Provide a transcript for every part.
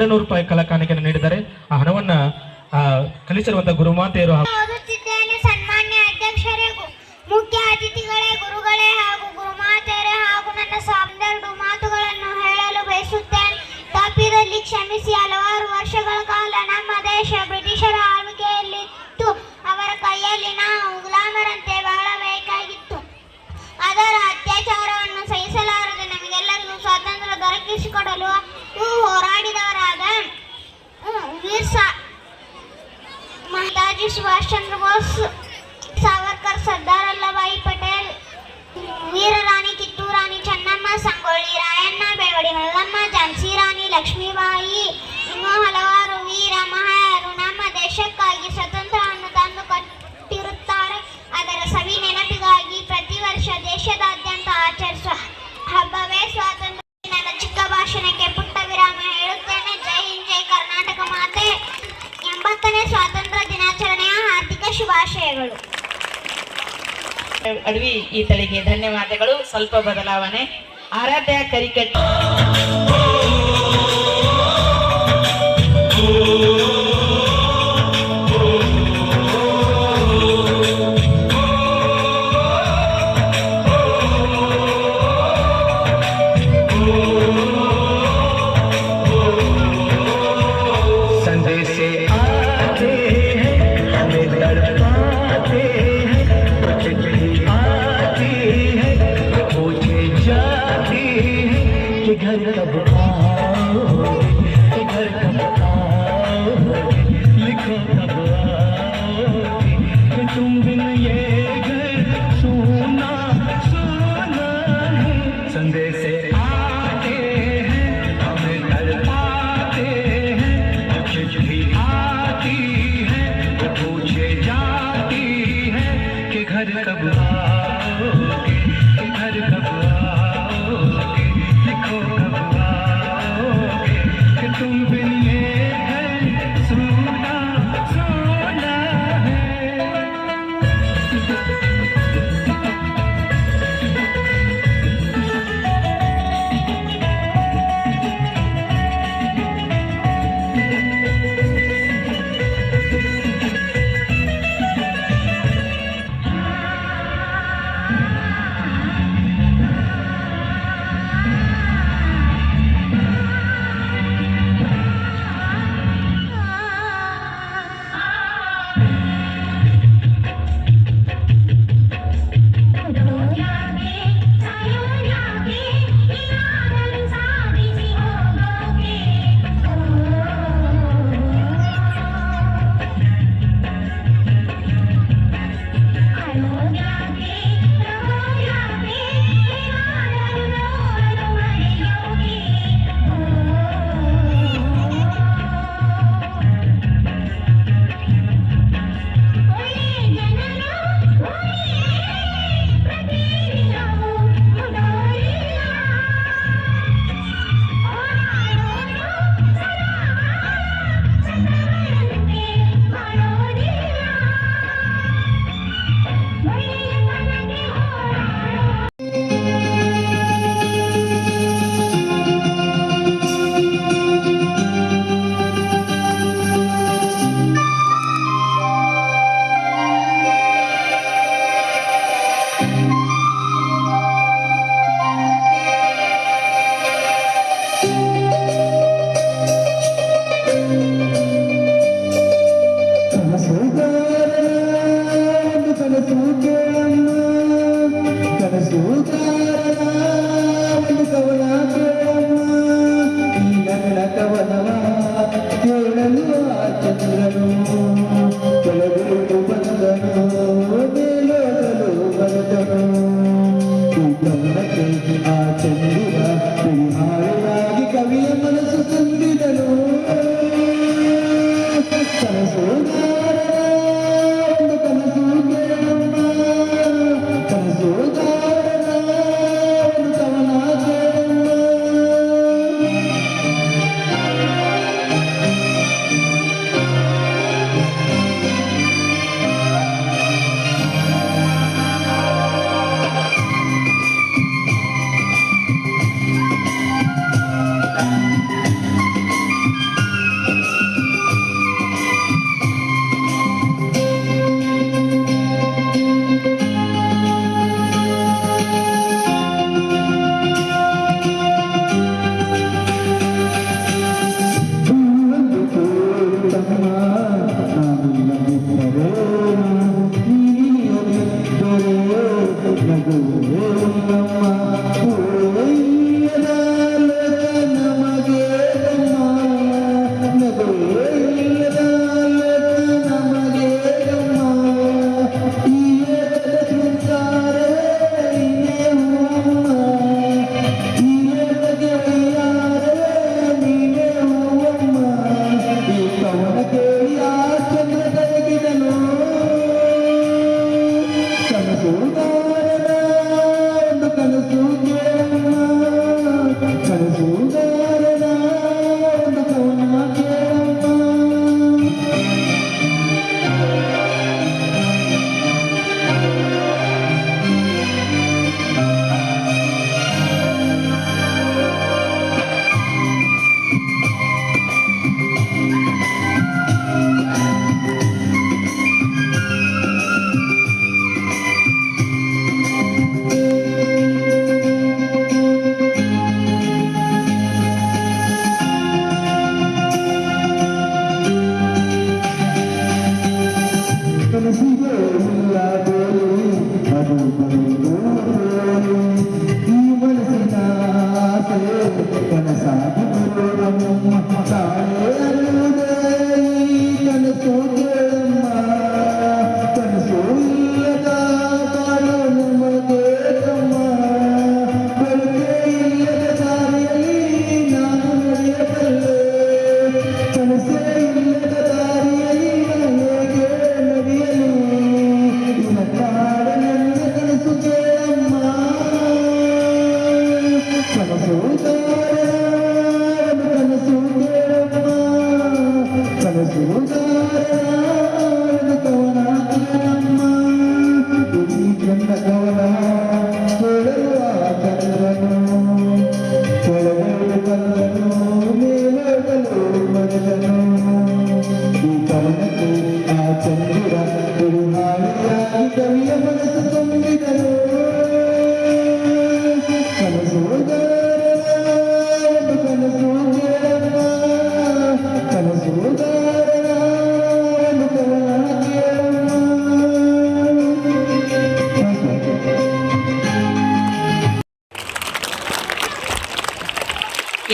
200 ರೂಪಾಯಿ ಕಲಾ ಕಾಣಿಕೆಯನ್ನು ನೀಡಿದ್ದಾರೆ. ಆ ಹಣವನ್ನ ಕಲಿಸಿರುವಂತಹ ಗುರುಮಾತೆಯರು ಸನ್ಮಾನ್ಯ ಅಧ್ಯಕ್ಷರೇ, ಮುಖ್ಯ ಅತಿಥಿಗಳೇ, ಗುರುಗಳೇ ಹಾಗೂ ಗುರುಮಾತೆಯರೇ ಹಾಗೂ ನನ್ನ ಸಾಂದರ್ಡು ಮಾತುಗಳನ್ನು ಹೇಳಲು ಬಯಸುತ್ತೇನೆ. ತಪ್ಪಿದಲ್ಲಿ ಕ್ಷಮಿಸಿ. ಹಲವಾರು ವರ್ಷಗಳ ಕಾಲ ನಮ್ಮ ದೇಶ ಬ್ರಿಟಿಷರ ಆಳ್ವಿಕೆಯಲ್ಲಿತ್ತು. ಅವರ ಕೈಯಲ್ಲಿ ನಾವು ಗುಲಾಮರಂತೆ ಬಾಳಬೇಕಾಗಿತ್ತು. ಅದರ ಅತ್ಯಾಚಾರವನ್ನು ಸಹಿಸಲಾರದೆ ನಮಗೆಲ್ಲರಿಗೂ ಸ್ವಾತಂತ್ರ್ಯ ದೊರಕಿಸಿಕೊಡಲು ಹೋರಾಡಿದವರಾದ ವೀರ್ ಮಹಾದಾಜಿ ಸುಭಾಷ್ ಚಂದ್ರ ಬೋಸ್, ಸಾವರ್ಕರ್, ಸರ್ದಾರ್ ವಲ್ಲಭಾಯಿ ಪಟೇಲ್, ವೀರರಾಣಿ ಕಿತ್ತೂರು ರಾಣಿ ಚೆನ್ನಮ್ಮ, ಸಂಗೊಳ್ಳಿ ರಾಯಣ್ಣ, ಬೆಳವಡಿ ಮಲ್ಲಮ್ಮ, ಝಾನ್ಸಿ ರಾಣಿ ಲಕ್ಷ್ಮೀಬಾಯಿ, ಇನ್ನೂ ಹಲವಾರು ವೀರ ಮಹಾಯರು ನಮ್ಮ ದೇಶಕ್ಕಾಗಿ ಸ್ವತಂತ್ರವನ್ನು ತಂದು ಕೊಟ್ಟಿರುತ್ತಾರೆ. ಅದರ ಸವಿ ನೆನಪಿಗಾಗಿ ಪ್ರತಿ ವರ್ಷ ದೇಶದಾದ್ಯಂತ ಆಚರಿಸುವ ಹಬ್ಬವೇ ಸ್ವಾತಂತ್ರ್ಯ. ನನ್ನ ಚಿಕ್ಕ ಭಾಷಣಕ್ಕೆ ಪುಟ್ಟ ವಿರಾಮ ಹೇಳುತ್ತೇನೆ. ಜೈ ಹಿಂದ್, ಜೈ ಕರ್ನಾಟಕ ಮಾತೆ. 80ನೇ ಸ್ವಾತಂತ್ರ್ಯ ದಿನಾಚರಣೆಯ ಹಾರ್ದಿಕ ಶುಭಾಶಯಗಳು. ಅಡವಿ ಈ ತಳಿಗೆ ಧನ್ಯವಾದಗಳು. ಸ್ವಲ್ಪ ಬದಲಾವಣೆ. ಆರಾಧ್ಯ ಕರಿಕಟ್ಟಿ घर कब आओगे, घर कब आओगे, लिखो कब आओगे, कि तुम बिन ये घर सुना सुना है। संदेश आते हैं हमें तड़पाते हैं, चिट्ठी आती है वो पूछे जाती है कि घर कब आओगे, कि घर कब आओगे, लिखो कब आओगे।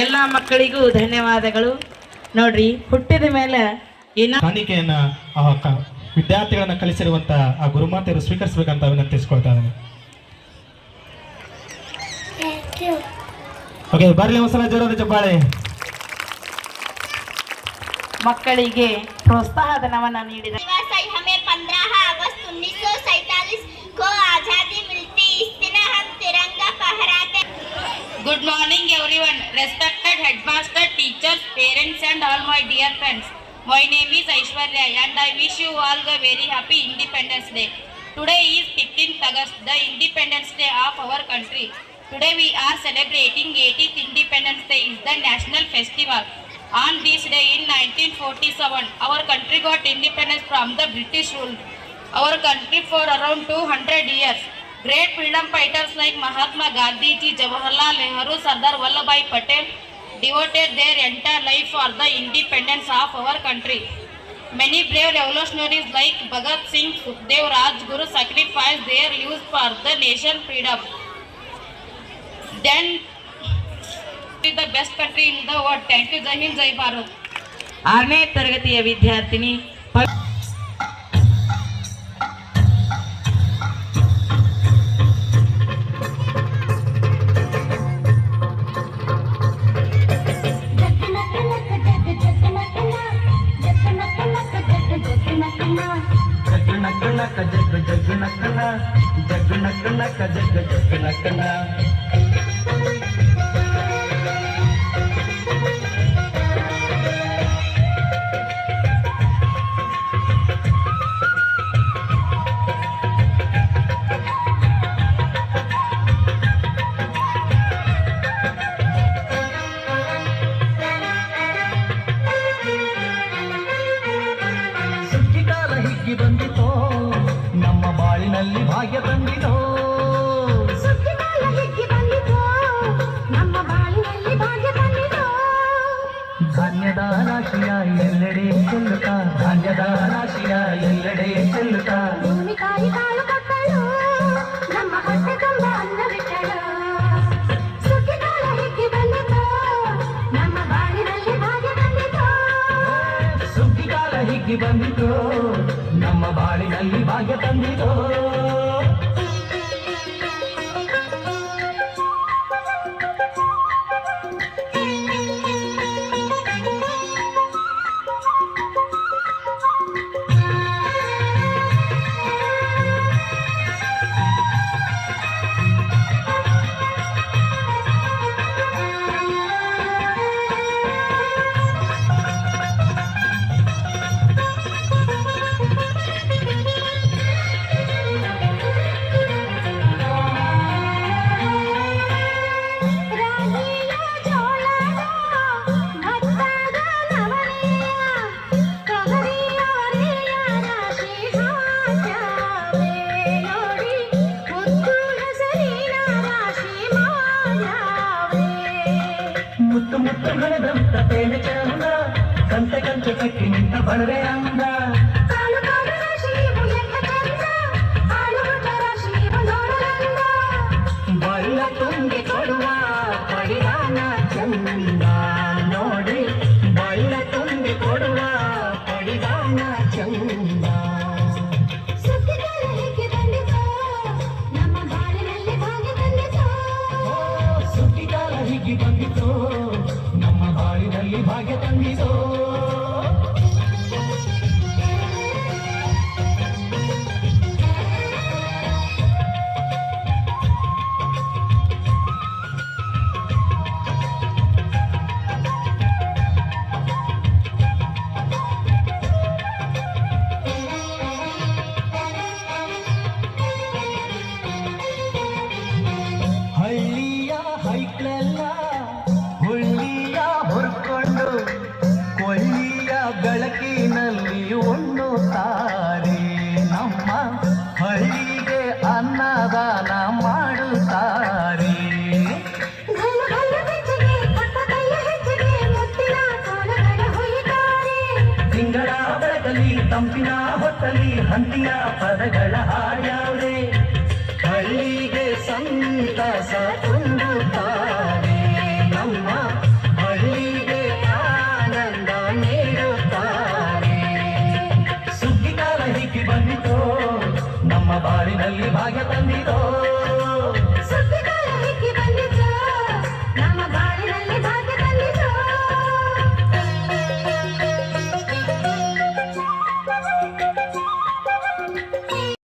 ಎಲ್ಲ ಮಕ್ಕಳಿಗೂ ಧನ್ಯವಾದಗಳು. ನೋಡ್ರಿ, ಹುಟ್ಟಿದ ಮೇಲೆ ಇನ್ನ ಕಾಣಿಕೆಯನ್ನ ವಿದ್ಯಾರ್ಥಿಗಳನ್ನ ಕಲಿಸಿರುವಂತ ಆ ಗುರುಮಾತೆಯರು ಸ್ವೀಕರಿಸಬೇಕಂತ ವಿನಂತಿಸ್ಕೊಳ್ತಾ ಇದ್ದೇನೆ. ಓಕೆ, ಬರ್ಲಿ ಒಂದ್ಸಲ ಜೋರಾದ ಚಪ್ಪಾಳೆ. ಮಕ್ಕಳಿಗೆ ಪ್ರೋತ್ಸಾಹ ಧನವನ್ನ ನೀಡಿದ हमें 15 अगस्त 1947 को आजादी मिलती, इस दिन हम तिरंगा फहराते. Good morning everyone, respected headmaster, teachers, parents and all my dear friends. My name is Aishwarya and I wish you all a very happy Independence Day. Today is 15th August, the Independence Day of our country. Today we are celebrating 80th Independence Day is the national festival. On this day in 1947, our country got independence from the British rule. Our country for around 200 years. Great freedom fighters like Mahatma Gandhi ji, Jawaharlal Nehru, Sardar Vallabhbhai Patel devoted their entire life for the independence of our country. Many brave revolutionaries like Bhagat Singh, Sukhdev, Rajguru sacrificed their lives for the nation freedom. Then the best country in the world. Thank you. Jai Hind, Jai Bharat. 6ನೇ ತರಗತಿಯ ವಿದ್ಯಾರ್ಥಿನಿ ಸುಗ್ಗಿಕಾಲ ಹಿಗ್ಗಿ ಬಂದಿತೋ, ನಮ್ಮ ಬಾಳಿನಲ್ಲಿ ಭಾಗ್ಯ ತಂದಿತೋ. ಸುಗ್ಗಿಕಾಲ ಹಿಗ್ಗಿ ಬಂದಿತೋ, ನಮ್ಮ ಬಾಳಿನಲ್ಲಿ ಭಾಗ್ಯ ತಂದಿತೋ. ಧಾನ್ಯದ ರಾಶಿಯ ಎಲ್ಲೆಡೆ ಚೆಲ್ಲುತ್ತಾ, ಧಾನ್ಯದ ರಾಶಿಯ ಎಲ್ಲೆಡೆ ಕಡೆ ಚೆಲ್ಲುತ್ತಾ ಭೂಮಿ ತಾಯಿ ಕಾಳು ಕೊಟ್ಟಳು ನಮ್ಮ ಹೊಟ್ಟೆ ತುಂಬ ಅನ್ನ ಬಿಟ್ಟಳು ಸುಗ್ಗಿ ಕಾಲ ಹಿಕ್ಕಿ ಬಂದಿತು ನಮ್ಮ ಬಾಳಿನಲ್ಲಿ ಭಾಗ್ಯ ಬಂದಿತು ಸುಗ್ಗಿಗಾಲ ಹಿಗ್ಗಿ ಬಂದಿತು ನಮ್ಮ ಬಾಳಿನಲ್ಲಿ ಭಾಗ್ಯ ತಂದಿತು ರಾಗಿಯ ಜೋಳದ ಭತ್ತದ ನವಣೆಯ ತೊಗರಿಯ ವರೆಯ ರಾಶಿ ಹಾಕ್ಯಾವೆ ನೋಡಿ ಮುತ್ತು ಹೆಸರಿನ ರಾಶಿ ಮಾಡ್ಯಾವೆ ಮುತ್ತು ಮುತ್ತು ಹಣದಂತ ತೇನೆ ಚಂದ ಕಂತೆ ಕಂತೆ ಕಟ್ಟಿ ನಿಂತ ಬಡವೆ ಅಂದ ಕಾಳು ಕಾಳು ರಾಶಿ ಇವು ಎಂತ ಚಂದ ಆಳುಗುಡ್ಡ ರಾಶಿ ಇವು ನೋಡಲಂದ ಬಳ್ಳ ತುಂಬಿ ಕೊಡುವ ಪಡಿದಾನ ಚಂದ ನೋಡಿ ಬಳ್ಳ ತುಂಬಿ ಕೊಡುವ ಪಡಿದಾನ ಚಂದ ಸುಗ್ಗಿಗಾಲ ಹಿಕ್ಕಿ ಬಂದಿತು ನಮ್ಮ ಬಾಳಿನಲ್ಲಿ ಭಾಗ್ಯ ತಂದಿತು ಸುಗ್ಗಿಗಾಲ ಹಿಗ್ಗಿ ಬಂದಿತು ನಮ್ಮ ಬಾಳಿನಲ್ಲಿ ಭಾಗ್ಯ ತಂದಿತು ಹಳ್ಳಿಯ ಹೈಕ್ಲೆಲ್ಲ ಹುಳ್ಳಿಯ ಹೊರ್ಕೊಂಡು ಕೊಳ್ಳಿಯ ಬೆಳಕಿನಲ್ಲಿ ಉಣ್ಣುತ್ತಾರೆ ನಮ್ಮ ಹಳ್ಳಿಗೆ ಅನ್ನದಾನ ಮಾಡುತ್ತಾರೆ ಗಲ್ಲ ಗಲ್ಲ ಬೆಚ್ಚಗೆ ಕೊಟ್ಟ ಕೈಯ ಹೆಚ್ಚಿಗೆ ಮುತ್ತಿನ ಕೋಲಗಳ ಹೊಯ್ತಾರೆ ತಿಂಗಳ ಬೆಳಕಲಿ ತಂಪಿನ ಹೊತ್ತಲಿ ಹಂತಿಯ ಪದಗಳ ಹಾಡ್ಯಾವ್ರೆ ಹಳ್ಳಿಗೆ ಸಂತಸ ತುಂಬುತ್ತಾರೆ ನಮ್ಮ ಹಳ್ಳಿಗೆ ಆನಂದ ನೀಡುತ್ತಾರೆ ಸುಗ್ಗಿಗಾಲ ಹಿಕ್ಕಿ ಬಂದಿತು ನಮ್ಮ ಬಾಳಿನಲ್ಲಿ ಭಾಗ್ಯ